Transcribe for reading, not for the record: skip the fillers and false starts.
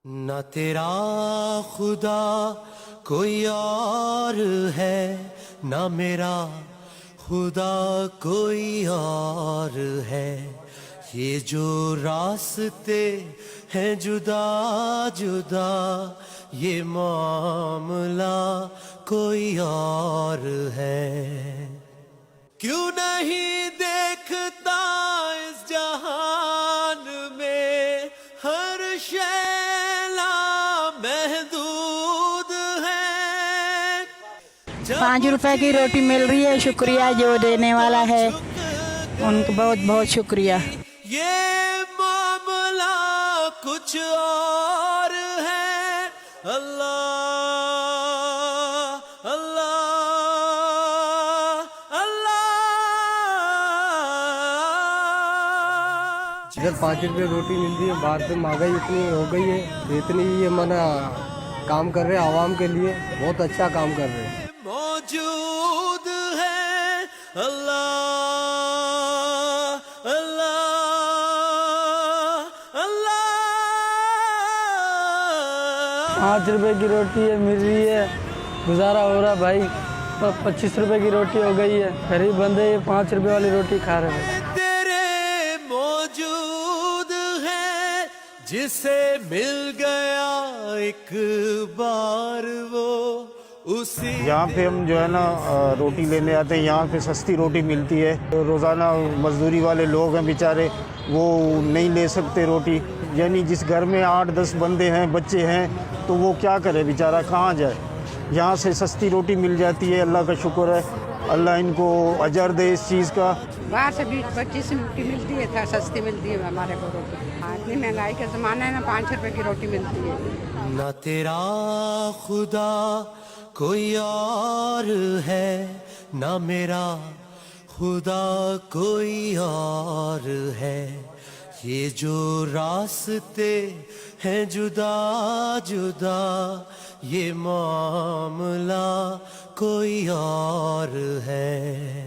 نہ تیرا خدا کوئی اور ہے، نہ میرا خدا کوئی اور ہے، یہ جو راستے ہیں جدا جدا، یہ معاملہ کوئی اور ہے۔ کیوں نہیں دیکھتا اس جہان میں ہر شے لامحدود ہے؟ 5 روپے کی روٹی مل رہی ہے، شکریہ جو دینے والا ہے ان کا بہت بہت شکریہ۔ یہ معاملہ کچھ اور ہے۔ اللہ اللہ اللہ۔ ادھر 5 روپے روٹی مل رہی ہے، باہر پہ مہنگائی اتنی ہو گئی ہے، اتنی یہ منا کام کر رہے ہیں عوام کے لیے، بہت اچھا کام کر رہے ہیں۔ موجود ہے اللہ اللہ اللہ۔ 5 روپے کی روٹی ہے مل رہی ہے، گزارا ہو رہا بھائی۔ 25 روپے کی روٹی ہو گئی ہے، غریب بندے یہ 5 روپے والی روٹی کھا رہے ہیں۔ تیرے موجود ہے، جسے مل گیا ایک بار وہ اسی۔ یہاں پہ ہم جو ہے نا روٹی لینے آتے ہیں، یہاں پہ سستی روٹی ملتی ہے۔ روزانہ مزدوری والے لوگ ہیں بیچارے، وہ نہیں لے سکتے روٹی، یعنی جس گھر میں 8-10 بندے ہیں، بچے ہیں، تو وہ کیا کرے بیچارہ، کہاں جائے؟ یہاں سے سستی روٹی مل جاتی ہے، اللہ کا شکر ہے، اللہ ان کو اجر دے اس چیز کا۔ باہر سے 20-25 روٹی ملتی ہے، سستی ملتی ہے ہمارے کو روٹی۔ اتنی مہنگائی کا زمانہ ہے نا، 5 روپے کی روٹی ملتی ہے۔ نہ تیرا خدا کوئی اور ہے، نہ میرا خدا کوئی اور ہے، یہ جو راستے ہیں جدا جدا، یہ معاملہ کوئی اور ہے۔